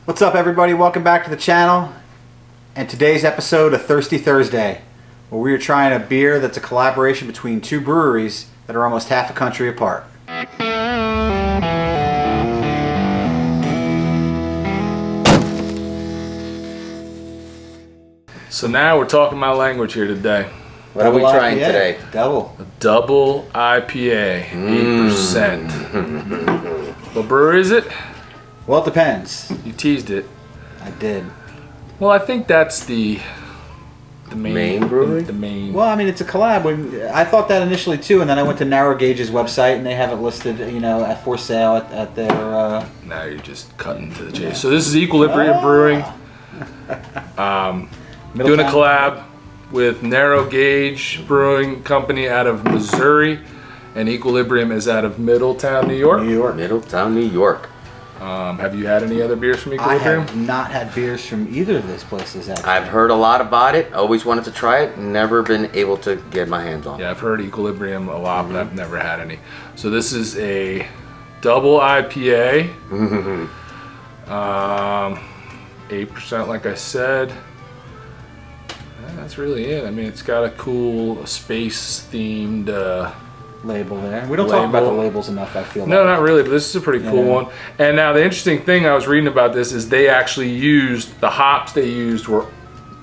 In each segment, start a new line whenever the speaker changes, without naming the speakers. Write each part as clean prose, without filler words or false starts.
What's up, everybody? Welcome back to the channel and today's episode of Thirsty Thursday, where we are trying a beer that's a collaboration between two breweries that are almost half a country apart.
So now we're talking my language here today.
What are we trying today?
Double.
A double IPA, 8%. What brewery is it?
Well, it depends.
You teased it.
I did.
Well, I think that's the
main brewery?
The main.
Well, I mean, it's a collab. I thought that initially too, and then I went to Narrow Gauge's website and they have it listed, for sale at their.
Now you're just cutting to the chase. So this is Equilibrium Brewing. Doing a collab with Narrow Gauge Brewing Company out of Missouri, and Equilibrium is out of Middletown, New York.
Middletown, New York.
Have you had any other beers from Equilibrium?
I have not had beers from either of those places, actually.
I've heard a lot about it. Always wanted to try it. Never been able to get my hands on it.
Yeah, I've heard Equilibrium a lot, but I've never had any. So this is a double IPA. 8%, like I said. That's really it. I mean, it's got a cool space-themed
label there. We don't talk about the labels enough, I feel.
No, not really, but this is a pretty cool one. And now the interesting thing I was reading about this is they actually used, the hops they used were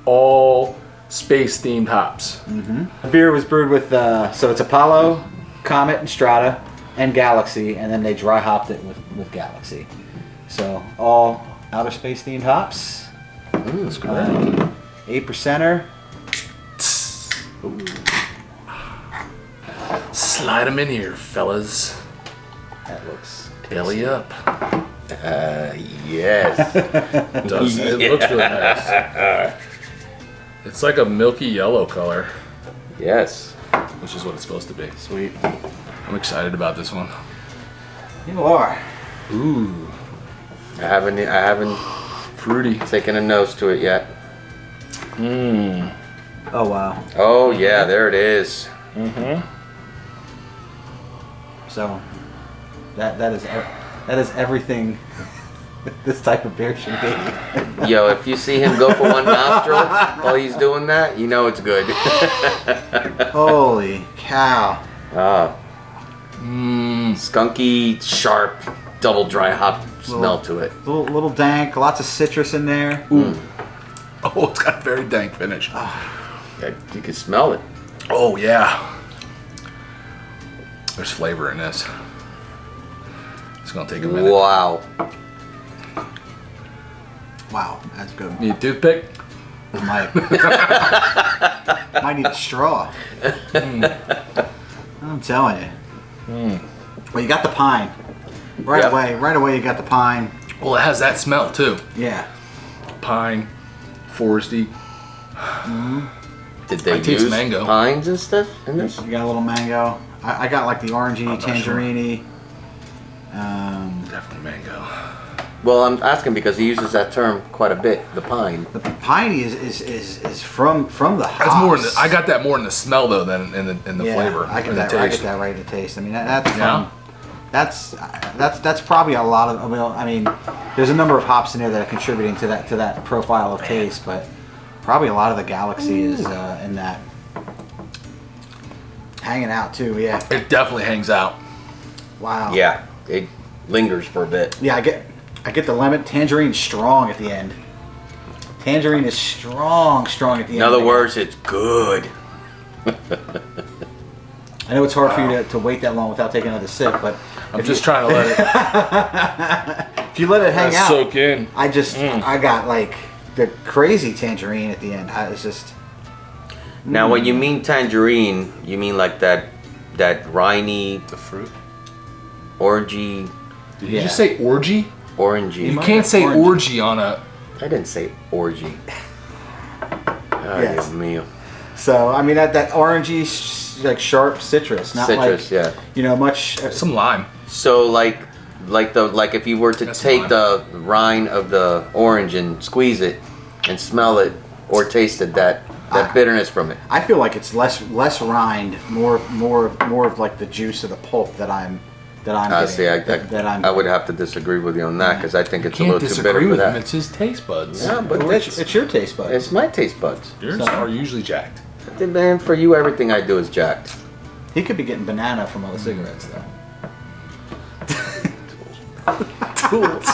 all space-themed hops.
The beer was brewed with, so it's Apollo, Comet, and Strata, and Galaxy, and then they dry hopped it with Galaxy. So all outer space-themed hops.
That's great.
8%er.
Slide them in here, fellas.
That looks
Belly up.
Yes.
It does. It looks really nice. It's like a milky yellow color.
Yes.
Which is what it's supposed to be.
sweet.
I'm excited about this one.
You are.
Ooh.
I haven't
Fruity.
taken a nose to it yet.
Oh wow.
Oh yeah, there it is.
So that is everything this type of beer should be.
Yo, if you see him go for one nostril while he's doing that, you know it's good.
Holy cow.
Skunky, sharp, double dry hop smell to it.
Little dank, lots of citrus in there.
Oh, it's got a very dank finish.
You can smell it.
Oh, yeah. There's flavor in this. It's going to take a minute.
Wow.
Wow, that's good.
Need a toothpick?
Might need a straw. I'm telling you. Well, you got the pine. Right away you got the pine.
Well, it has that smell, too.
Yeah.
Pine, foresty.
Did they
I taste
use
mango.
pines and stuff in this?
You got a little mango. I got like the orangey, tangerine.
Definitely mango.
Well, I'm asking because he uses that term quite a bit, the pine.
The piney is from the hops.
That's more in the, I got that more in the smell though than in the flavor.
I get
and
that.
the
I
taste.
get that right in the taste. I mean, that's probably a lot of. I mean, there's a number of hops in there that are contributing to that profile of taste, but probably a lot of the Galaxy is in that. Hanging out too, yeah.
It definitely hangs out.
Wow.
Yeah, it lingers for a bit.
Yeah, I get the lemon. Tangerine strong at the end. Tangerine is strong at the end.
In other words, it's good.
I know it's hard for you to wait that long without taking another sip, but
I'm just trying to let it
if you let it hang out,
soak in.
I got like the crazy tangerine at the end. It's just.
Now, when you mean tangerine, you mean like that rindy,
The fruit.
orangey,
Did you just say orgy?
orangey.
You can't say
Orange.
orgy on a.
I didn't say orgy. Oh,
Yes.
Dios mío.
So I mean that orangey, like sharp citrus, not
Citrus,
like much.
Some lime.
So like if you were to
That's
take
fine.
the rind of the orange and squeeze it and smell it or taste it, that bitterness from it.
I feel like it's less rind, more of like the juice of the pulp that I'm that I'm getting.
See, I would have to disagree with you on that because I think it's a little too bitter for that.
It's his taste buds.
Yeah, but
It's your taste buds.
it's my taste buds.
Yours are usually jacked.
Man, for you, everything I do is jacked.
He could be getting banana from all the cigarettes, though.
Tools.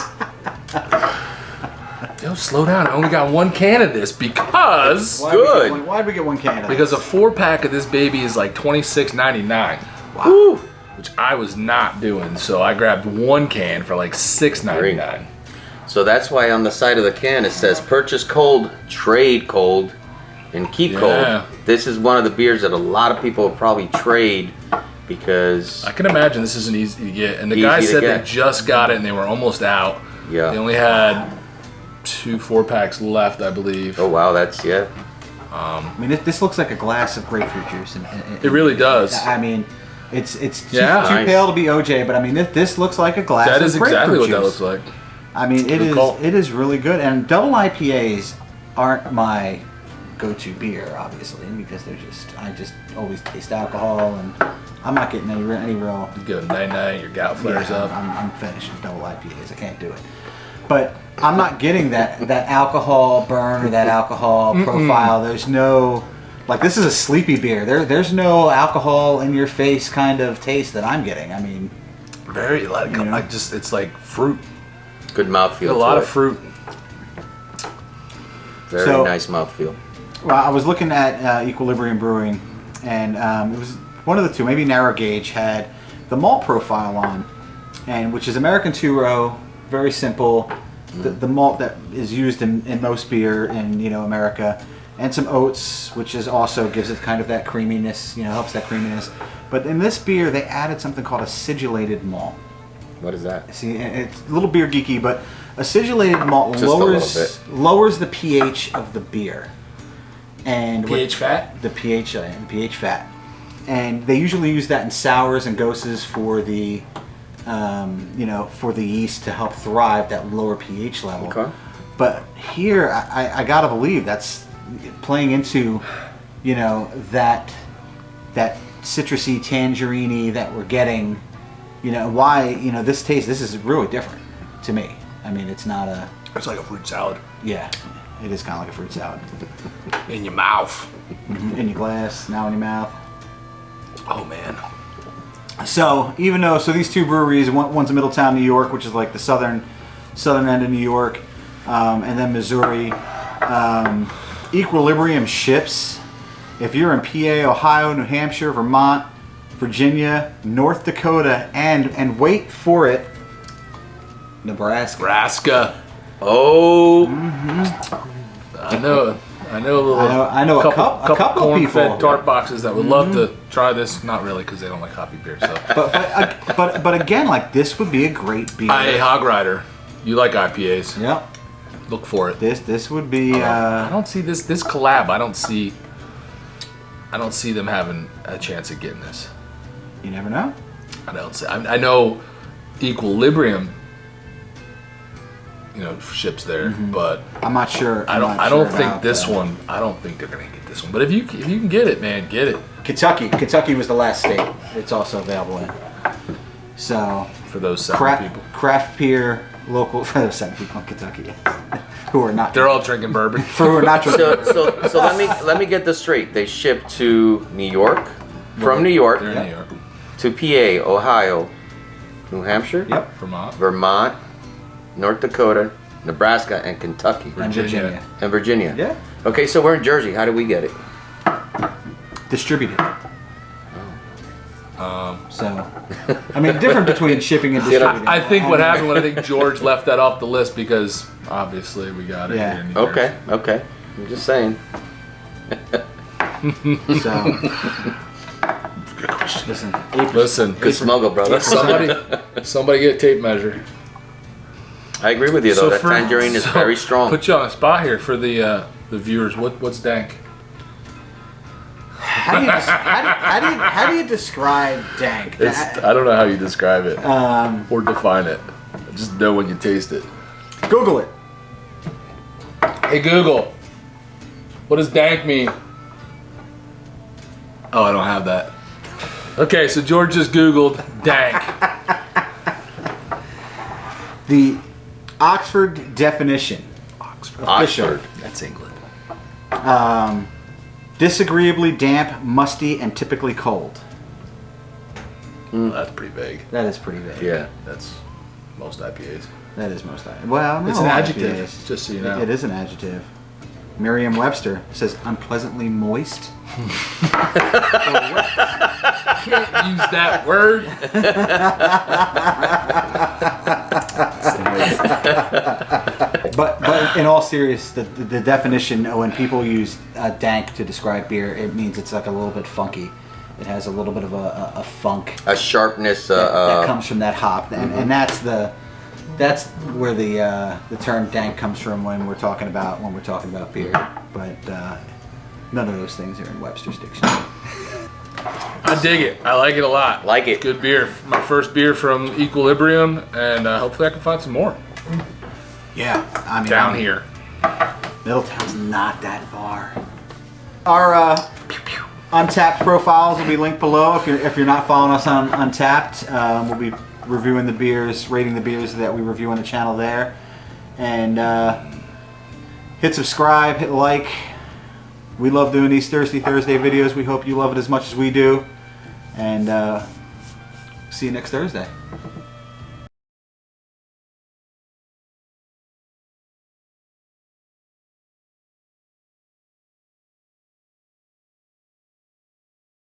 Yo, slow down. I only got one can of this because
Why'd we get one can of
because a
this?
4-pack of this baby is like $26.99.
Wow.
Woo! Which I was not doing, so I grabbed one can for like $6.99.
So that's why on the side of the can it says purchase cold, trade cold, and keep cold. This is one of the beers that a lot of people will probably trade because
I can imagine this isn't easy to get. And the guy said they just got it and they were almost out.
Yeah.
They only had 2 4-packs left, I believe.
oh wow, that's
I mean, this looks like a glass of grapefruit juice. And
It really does.
I mean, it's too
Nice.
pale to be OJ, but I mean, this looks like a glass of
That is
grapefruit
exactly what
juice.
that looks like.
I mean, it is really good. And double IPAs aren't my go-to beer, obviously, because I just always taste alcohol, and I'm not getting any real.
You go night-night, your gout flares up.
I'm finished with double IPAs. I can't do it. But I'm not getting that alcohol burn or that alcohol profile. There's no, like, this is a sleepy beer. There's no alcohol in your face kind of taste that I'm getting. I mean,
Very, it's like fruit.
good mouthfeel.
A lot of fruit.
Very nice mouthfeel.
well, I was looking at Equilibrium Brewing, and it was one of the two, maybe Narrow Gauge, had the malt profile on, and which is American 2-row, very simple. The malt that is used in most beer in America, and some oats, which is also gives it kind of that creaminess, helps that creaminess. But in this beer, they added something called a sidulated malt.
What is that?
See, it's a little beer geeky, but a sidulated malt
Just a little
lowers the pH of the beer. And
pH fat?
The pH fat. And they usually use that in sours and goses for the for the yeast to help thrive that lower pH level.
Okay.
But here, I gotta believe that's playing into, that citrusy, tangerine-y that we're getting. Why, this is really different to me. I mean, it's not a...
It's like a fruit salad.
Yeah, it is kind of like a fruit salad.
In your mouth.
In your glass, now in your mouth.
Oh, man.
So these two breweries, one's in Middletown, New York, which is like the southern end of New York, and then Missouri. Equilibrium ships. If you're in PA, Ohio, New Hampshire, Vermont, Virginia, North Dakota, and wait for it, Nebraska.
Oh.
I know a little.
I know a couple
corn-fed
people.
tart boxes that would love to try this. Not really, because they don't like hoppy beer. So.
But again, like, this would be a great beer.
Hey, Hog Rider, you like IPAs?
Yep.
Look for it.
This would be.
I don't see this collab. I don't see them having a chance at getting this.
You never know.
I don't see. I know Equilibrium, ships there, but
I'm not sure.
I don't think this one. I don't think they're gonna get this one. But if you can get it, man, get it.
Kentucky was the last state it's also available in. So
For those 7 people,
craft beer local for those 7 people in Kentucky who are not.
they're all drinking bourbon.
who are not drinking.
So let me get this straight. They ship to New York, from New York
They're in New York,
to PA, Ohio, New Hampshire,
Yep.
Vermont,
North Dakota, Nebraska, and Kentucky.
Virginia.
And Virginia.
Yeah.
Okay, so we're in Jersey. How do we get it?
Distributed. So, I mean, different between shipping and distributing.
I think what happened when I think George left that off the list because obviously we got it.
Yeah.
Here in New Jersey.
Okay. I'm just saying.
So,
Good question.
listen.
Listen,
Good smuggle, brother.
somebody get a tape measure.
I agree with you, though. That tangerine is very strong.
Put you on a spot here for the viewers. What's dank?
How do you describe dank?
I don't know how you describe it or define it. I just know when you taste it.
Google it.
Hey Google, what does dank mean? Oh, I don't have that. Okay, so George just Googled dank.
The Oxford definition.
Oxford.
Official.
That's England.
Disagreeably damp, musty, and typically cold.
Well, that's pretty vague.
That is pretty vague.
Yeah.
That's most IPAs.
That is most IPAs. Well, no,
It's an
all
adjective,
IPAs.
just so you know.
It is an adjective. Merriam-Webster says unpleasantly moist.
Can't use that word.
But in all seriousness, the definition, when people use dank to describe beer, it means it's like a little bit funky. It has a little bit of a funk.
A sharpness.
That comes from that hop, and that's where the term dank comes from when we're talking about beer. But none of those things are in Webster's dictionary.
I dig it. I like it a lot.
Like it.
Good beer. My first beer from Equilibrium, and hopefully I can find some more
Yeah, I mean
down here.
Middletown's not that far. Our Untapped profiles will be linked below. If you're not following us on Untapped, we'll be reviewing the beers, rating the beers that we review on the channel there. And hit subscribe, hit like. We love doing these Thirsty Thursday videos. We hope you love it as much as we do. And see you next Thursday.